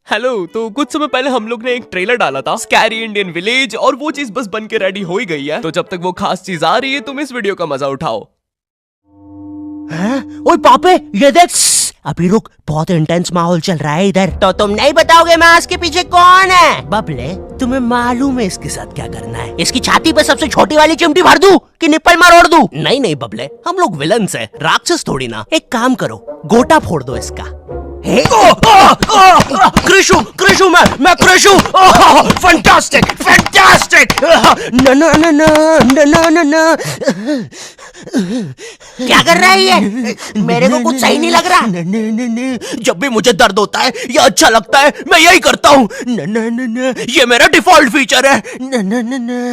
Hello. तो कुछ समय पहले हम लोग ने एक ट्रेलर डाला था स्कैरी इंडियन विलेज, और वो चीज बस बन के रेडी हो ही गई है। तो जब तक वो खास चीज आ रही है तुम इस वीडियो का मजा उठाओ। ओए पापे, ये देख। अभी रुक, बहुत इंटेंस माहौल चल रहा है इधर। तो तुम नहीं बताओगे मास्क के पीछे कौन है? बबले, तुम्हें मालूम है इसके साथ क्या करना है? इसकी छाती पे सबसे छोटी वाली चिमटी भर दूं कि निप्पल मरोड़ दूं? नहीं नहीं बबले, हम लोग विलन्स हैं, राक्षस थोड़ी ना। एक काम करो, गोटा फोड़ दो इसका। कृषु, कृषु, मैं कृषु। Fantastic, fantastic. ना ना ना ना ना ना ना। क्या कर रहा है ये? मेरे को कुछ सही नहीं लग रहा। जब भी मुझे दर्द होता है या अच्छा लगता है मैं यही करता हूँ। ये मेरा डिफॉल्ट फीचर है।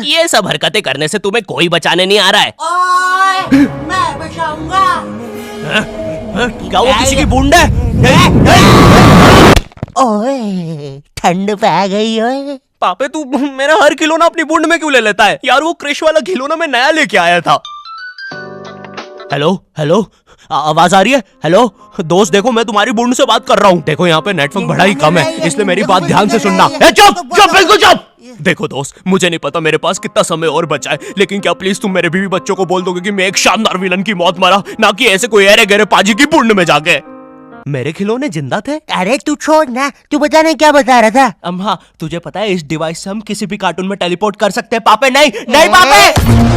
ये सब हरकतें करने से तुम्हें कोई बचाने नहीं आ रहा है। ओए, मैं बचाऊंगा। क्या वो किसी की बूंद है? ओए, ठंड पै गई ओए। पापे तू मेरा हर खिलौना अपनी बूंद में क्यों ले लेता है? यार वो क्रिश वाला खिलौना मैं नया लेके आया था। हेलो हेलो, आवाज आ रही है? हेलो दोस्त, देखो मैं तुम्हारी बूंद से बात कर रहा हूँ। देखो यहाँ पे नेटवर्क बड़ा ही कम है, इसलिए मेरी बात ध्यान से सुनना। चुप चुप, बिल्कुल चुप। देखो दोस्त, मुझे नहीं पता मेरे पास कितना समय और बचा है, लेकिन क्या प्लीज तुम मेरे बीवी बच्चों को बोल दोगे कि मैं एक शानदार विलन की मौत मरा, ना कि ऐसे कोई अरे गहरे पाजी की बूंद में जाके। मेरे खिलौने जिंदा थे? अरे तू छोड़ ना, तू बता नहीं क्या बता रहा था? हाँ, तुझे पता है इस डिवाइस से हम किसी भी कार्टून में टेलीपोर्ट कर सकते हैं। पापे नहीं, नहीं पापे।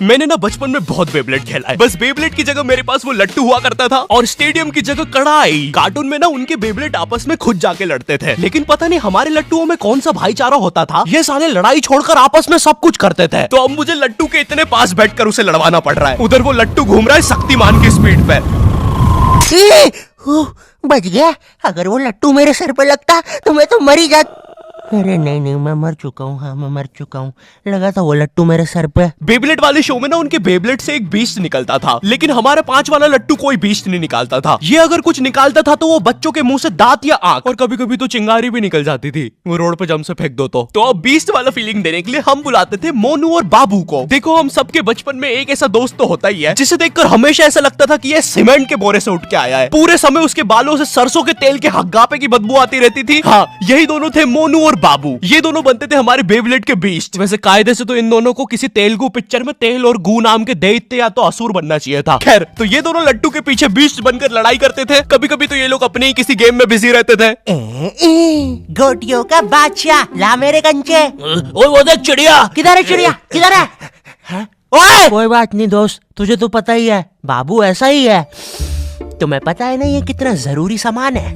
मैंने ना बचपन में बहुत बेब्लेड खेला है। बस बेब्लेड की जगह मेरे पास वो लट्टू हुआ करता था, और स्टेडियम की जगह कड़ाई। कार्टून में ना उनके बेब्लेड आपस में खुद जाके लड़ते थे, लेकिन पता नहीं हमारे लट्टुओं में कौन सा भाईचारा होता था, ये सारे लड़ाई छोड़कर आपस में सब कुछ करते थे। तो अब मुझे लट्टू के इतने पास बैठकर उसे लड़वाना पड़ रहा है। उधर वो लट्टू घूम रहा है शक्तिमान की स्पीड पे। बच गया। अगर वो लट्टू मेरे सर पे लगता तो मैं तो मर ही जाता। अरे नहीं नहीं, मैं मर चुका हूँ। हाँ, मैं मर चुका हूँ। लगा था वो लट्टू मेरे सर पे। बेब्लेड वाले शो में ना उनके बेब्लेड से एक बीस्ट निकलता था, लेकिन हमारे 5 वाला लट्टू कोई बीस्ट नहीं निकालता था। ये अगर कुछ निकालता था तो वो बच्चों के मुंह से दांत या आंख, और कभी कभी तो चिंगारी भी निकल जाती थी, वो रोड पे जम से फेंक दो तो अब बीस्ट वाला फीलिंग देने के लिए हम बुलाते थे मोनू और बाबू को। देखो हम सबके बचपन में एक ऐसा दोस्त तो होता ही है जिसे देखकर हमेशा ऐसा लगता था कि ये सीमेंट के बोरे से उठ के आया है। पूरे समय उसके बालों से सरसों के तेल के हग्गापे की बदबू आती रहती थी। हाँ, यही दोनों थे मोनू और बाबू। ये दोनों बनते थे हमारे बेब्लेड के बीस्ट। वैसे कायदे से तो इन दोनों को किसी तेलुगु पिक्चर में तेल और गू नाम के दैत्य या तो असुर बनना चाहिए था। खैर, तो ये दोनों लट्टू के पीछे बीस्ट बनकर लड़ाई करते थे। कभी कभी तो ये लोग अपने ही किसी गेम में बिजी रहते थे। गोटियों का बादशाह, ला मेरे कंचे। ओए वो देख चिड़िया। किधर है चिड़िया? किधर है? ओए, कोई बात नहीं दोस्त, तुझे तो पता ही है, बाबू ऐसा ही है। तुम्हें पता है ना ये कितना जरूरी सामान है।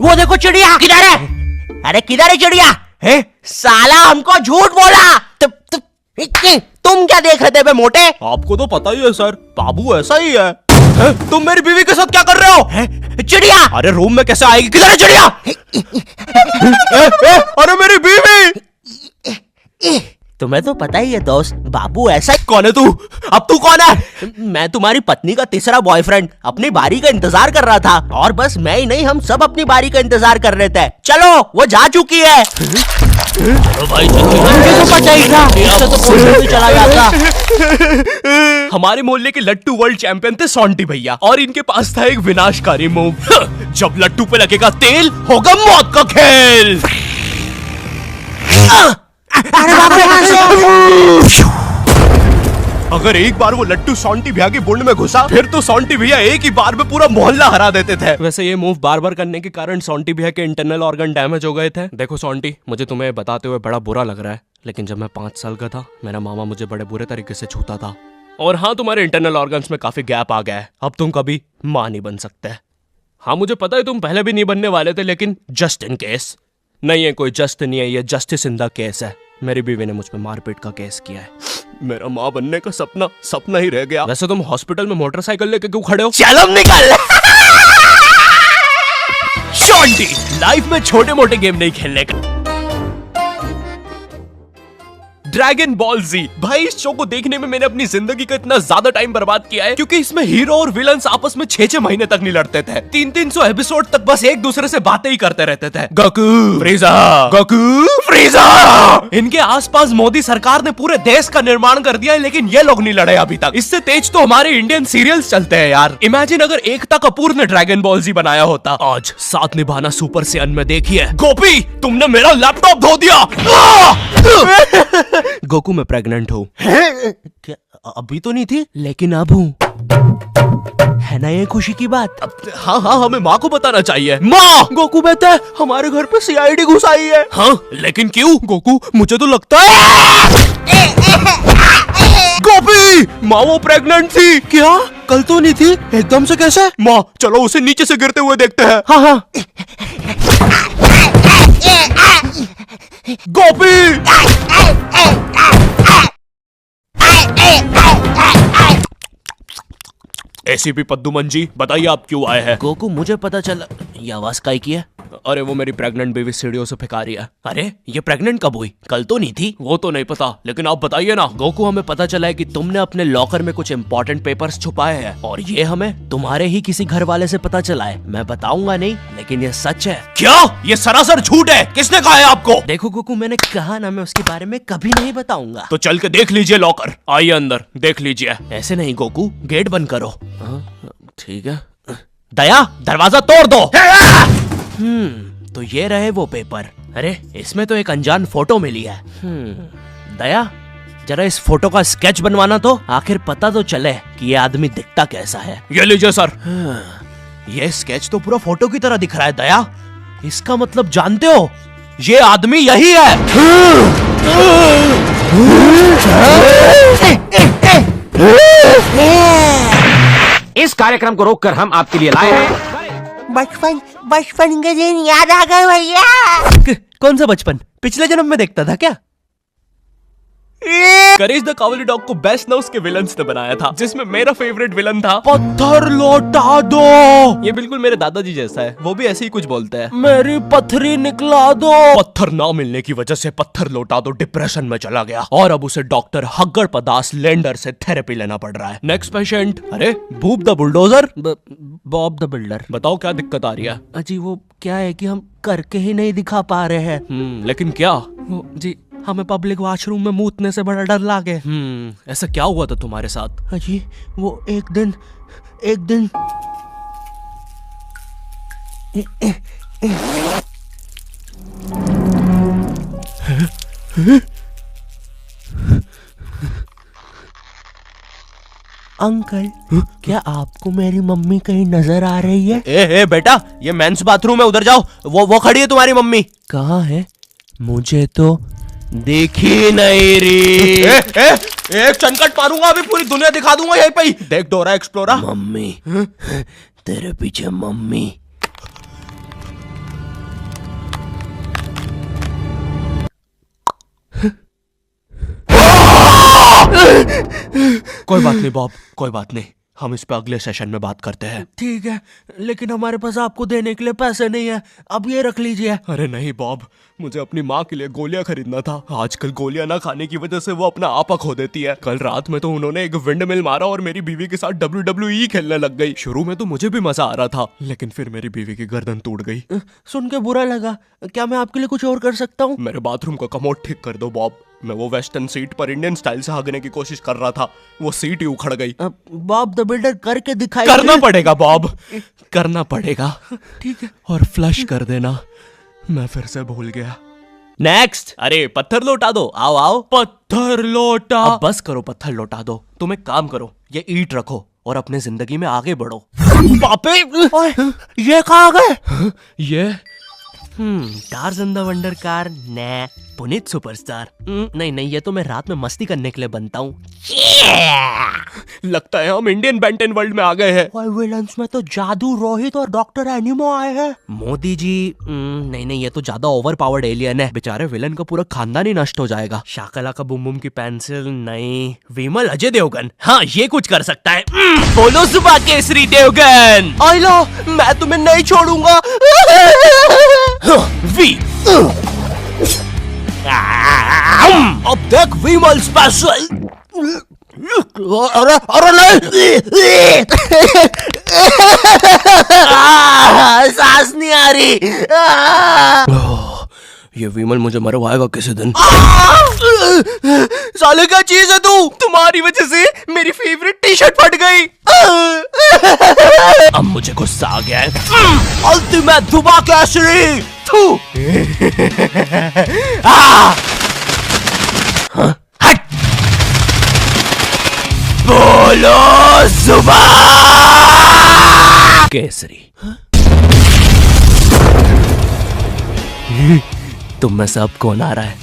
वो देखो चिड़िया। किधर है? अरे किधर है चिड़िया? है? साला हमको झूठ बोला। तुम क्या देख रहे थे बे मोटे? आपको तो पता ही है सर, बाबू ऐसा ही है। तुम मेरी बीवी के साथ क्या कर रहे हो? चिड़िया। अरे रूम में कैसे आएगी? किधर है चिड़िया? अरे मेरी बीवी। तुम्हें तो पता ही है दोस्त, बाबू ऐसा ही। कौन है तू? अब तू कौन है? मैं तुम्हारी पत्नी का तीसरा बॉयफ्रेंड, अपनी बारी का इंतजार कर रहा था। और बस मैं ही नहीं, हम सब अपनी बारी का इंतजार कर रहे थे। चलो, वो जा चुकी है। चलो भाई, मुझे तो पता ही था, इससे तो पोस्टर भी चला जाता। हमारे मोहल्ले के लट्टू वर्ल्ड चैंपियन थे सोंटी भैया, और इनके पास था एक विनाशकारी मूव। जब लट्टू पे लगेगा तेल, होगा मौत का खेल। अरे बाप रे, अगर एक बार वो लट्टू सोंटी भैया की बूंद में घुसा, फिर तो सोंटी भैया एक ही बार में पूरा मोहल्ला हरा देते थे। वैसे ये मूव बार बार करने के कारण सोंटी भैया के इंटरनल ऑर्गन डैमेज हो गए थे। देखो सोंटी, मुझे तुम्हें बताते हुए बड़ा बुरा लग रहा है, लेकिन जब मैं 5 साल का था, मेरा मामा मुझे बड़े बुरे तरीके से छूता था। और हाँ, तुम्हारे इंटरनल ऑर्गन्स में काफी गैप आ गया है, अब तुम कभी मां नहीं बन सकते। हाँ मुझे पता है तुम पहले भी नहीं बनने वाले थे, लेकिन जस्ट इन केस। नहीं है कोई जस्ट नहीं है, ये जस्टिस इन द केस है। मेरी बीवी ने मुझ पे मारपीट का केस किया है। मेरा माँ बनने का सपना ही रह गया। वैसे तुम हॉस्पिटल में मोटरसाइकिल लेके क्यों खड़े हो? चलो निकल। शॉन्टी, लाइफ में छोटे मोटे गेम नहीं खेलने का। ड्रैगन बॉल जी। भाई इस शो को देखने में मैंने अपनी जिंदगी का इतना ज्यादा टाइम बर्बाद किया है, क्योंकि इसमें हीरो और विलन्स आपस में 6-6 महीने तक नहीं लड़ते थे। 300 एपिसोड तक बस एक दूसरे से बातें ही करते रहते थे। Goku फ्रीजा, Goku फ्रीजा। इनके आसपास मोदी सरकार ने पूरे देश का निर्माण कर दिया है, लेकिन ये लोग नहीं लड़े अभी तक। इससे तेज तो हमारे इंडियन सीरियल्स चलते हैं यार। इमेजिन अगर एकता कपूर ने ड्रैगन बॉल जी बनाया होता। आज साथ निभाना सुपर सेयन में देखिए। गोपी तुमने मेरा लैपटॉप धो दिया। गोकू मैं प्रेग्नेंट हूँ। क्या अभी तो नहीं थी, लेकिन अब हूँ। है ना ये खुशी की बात? हाँ हाँ, हमें माँ को बताना चाहिए। माँ, गोकू कहता है हमारे घर पे सीआईडी घुस आई है। हाँ, लेकिन क्यों? गोकू मुझे तो लगता है गोपी माँ वो प्रेग्नेंट थी। क्या? कल तो नहीं थी, एकदम से कैसे? माँ चलो उसे नीचे से गिरते हुए देखते हैं। हाँ हाँ। गोपी एसीपी पद्दुमन जी बताइए आप क्यों आए हैं? गोकू मुझे पता चला। ये आवाज काय की है? अरे वो मेरी प्रेग्नेंट बेबी सीढ़ियों से फेंका रही है। अरे ये प्रेग्नेंट कब हुई? कल तो नहीं थी। वो तो नहीं पता, लेकिन आप बताइए ना। गोकू हमें पता चला है कि तुमने अपने लॉकर में कुछ इम्पोर्टेंट पेपर्स छुपाए हैं, और ये हमें तुम्हारे ही किसी घर वाले से पता चला है। मैं बताऊंगा नहीं, लेकिन ये सच है। क्या? ये सरासर झूठ है। किसने कहा है आपको? देखो गोकू, मैंने कहा ना, मैं उसके बारे में कभी नहीं बताऊंगा। तो चल के देख लीजिए लॉकर। आइए अंदर देख लीजिए। ऐसे नहीं गोकू, गेट बंद करो। ठीक है। दया दरवाजा तोड़ दो। तो ये रहे वो पेपर। अरे इसमें तो एक अनजान फोटो मिली है। दया जरा इस फोटो का स्केच बनवाना तो, आखिर पता तो चले कि ये आदमी दिखता कैसा है। ये लीजिए सर। ये स्केच तो पूरा फोटो की तरह दिख रहा है दया। इसका मतलब जानते हो, ये आदमी यही है। इस कार्यक्रम को रोककर हम आपके लिए लाए हैं बचपन के दिन याद आ गए भैया। कौन सा बचपन? पिछले जन्म में देखता था क्या? करेज द कावली डॉग को बेस्ट ना उसके विलन्स ने बनाया था, जिसमें मेरा फेवरेट विलन था पत्थर लौटा दो। ये बिल्कुल मेरे दादाजी जैसा है, वो भी ऐसे ही कुछ बोलते हैं। मेरी पथरी निकला दो। पत्थर ना मिलने की वजह से पत्थर लौटा दो डिप्रेशन में चला गया, और अब उसे डॉक्टर हग्गर पदास लेंडर से थेरेपी लेना पड़ रहा है। Next patient. अरे Boob the bulldozer. Bob the builder. बताओ क्या दिक्कत आ रही है? अजी वो क्या है कि हम करके ही नहीं दिखा पा रहे हैं। लेकिन क्या? जी हमें पब्लिक वॉशरूम में मूतने से बड़ा डर लागे। ऐसा क्या हुआ था तुम्हारे साथ? अजी वो एक दिन अंकल, क्या आपको मेरी मम्मी कहीं नजर आ रही है? ए बेटा, ये मेंस बाथरूम है, उधर जाओ। वो खड़ी है तुम्हारी मम्मी। कहाँ है? मुझे तो देखी नहीं रही। एक चनकट मारूंगा, अभी पूरी दुनिया दिखा दूंगा यहीं पे ही। देख डोरा एक्सप्लोरा। मम्मी तेरे पीछे मम्मी। कोई बात नहीं बॉब, कोई बात नहीं, हम इस पे अगले सेशन में बात करते हैं। ठीक है, लेकिन हमारे पास आपको देने के लिए पैसे नहीं है, अब ये रख लीजिए। अरे नहीं बॉब, मुझे अपनी माँ के लिए गोलियां खरीदना था। आजकल गोलियां ना खाने की वजह से वो अपना आपा खो देती है। कल रात में तो उन्होंने एक विंड मिल मारा और मेरी बीवी के साथ WWE खेलने लग गई। शुरू में तो मुझे भी मजा आ रहा था, लेकिन फिर मेरी बीवी की गर्दन टूट गई। सुन के बुरा लगा। क्या मैं आपके लिए कुछ और कर सकता हूँ? मेरे बाथरूम का कमोड ठीक कर दो बॉब। मैं वो वेस्टर्न सीट पर इंडियन स्टाइल से हगने की कोशिश कर रहा था, वो सीट ही उखड़ गई। बॉब द बिल्डर करके दिखाई। करना पड़ेगा बॉब, करना पड़ेगा। ठीक है। और फ्लश कर देना। मैं फिर से भूल गया। नेक्स्ट। अरे पत्थर लौटा दो। आओ आओ। पत्थर लौटा। अब बस करो, पत्थर लौटा दो। तुम एक काम करो, ये ईंट रखो और अपने जिंदगी में आगे बढ़ो। बापे, ये कहाँ गए? ये टार्ज़न द वंडर कार ने पुनीत सुपरस्टार। नहीं, ये तो मैं रात में मस्ती करने के लिए बनता हूँ। लगता है हम इंडियन बेंटन वर्ल्ड में आ गए हैं। और विलन्स में तो जादू रोहित और डॉक्टर एनिमो आए हैं। मोदी जी। नहीं, ये तो ज्यादा ओवर पावर्ड एलियन है। बेचारे विलन का पूरा खानदान ही नष्ट हो जाएगा। शाकला का बुम बुम की पेंसिल नहीं। विमल अजय देवगन, हाँ ये कुछ कर सकता है। बोलो सुबह केसरी देवगन। आई लो, मैं तुम्हें नहीं छोड़ूंगा। वी अब देख विमल स्पेशल। अरे अरे नहीं, सांस नहीं आ रही। ये विमल मुझे मरवाएगा किसी दिन। साले क्या चीज है तू? तुम्हारी वजह से मेरी फेवरेट टी शर्ट फट गई। अब मुझे गुस्सा आ गया है। अल्टीमेट धुबा केसरी। थू। हट। बोलो जुबा केसरी। तुम में से अब कौन आ रहा है?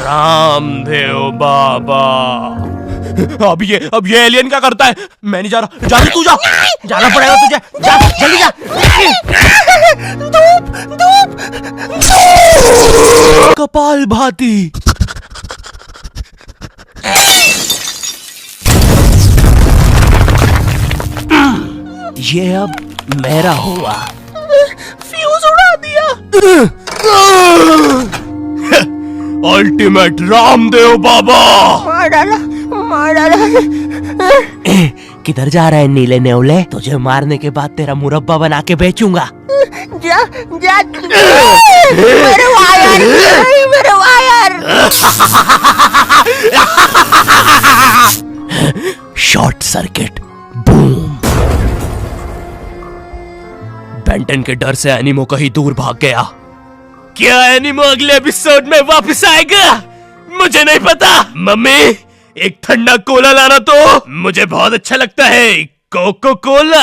रामदेव बाबा। अब ये एलियन क्या करता है? मैं नहीं जा रहा। जा तू जा। जाना पड़ेगा तुझे। जा जल्दी जा। कपाल भाती। ये अब मेरा हुआ। फ्यूज उड़ा दिया। अल्टीमेट रामदेव बाबा। मार डाला, मार डाला। किधर जा रहा है नीले नेवले? तुझे मारने के बाद तेरा मुरब्बा बना के बेचूंगा। जा जा। मेरे वायर, मेरे वायर। Short circuit. बूम। बेंटन के डर से एनिमो कहीं दूर भाग गया। क्या एनिमो अगले एपिसोड में वापस आएगा? मुझे नहीं पता। मम्मी एक ठंडा कोला लाना तो। मुझे बहुत अच्छा लगता है Coca Cola.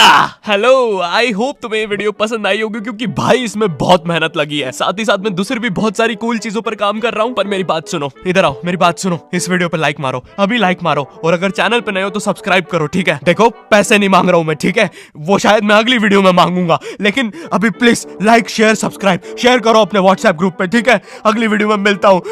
Hello, I hope तुम्हें ये वीडियो पसंद आई होगी, क्योंकि भाई इसमें बहुत मेहनत लगी है। साथ ही साथ में दूसरी भी बहुत सारी कूल चीजों पर काम कर रहा हूँ। पर मेरी बात सुनो, इधर आओ, मेरी बात सुनो। इस वीडियो पर लाइक मारो, अभी लाइक मारो। और अगर चैनल पे नए हो तो सब्सक्राइब करो, ठीक है? देखो पैसे नहीं मांग रहा हूँ मैं, ठीक है? वो शायद मैं अगली वीडियो में मांगूंगा, लेकिन अभी please like share subscribe share करो अपने व्हाट्सएप ग्रुप पे, ठीक है? अगली वीडियो में मिलता हूँ।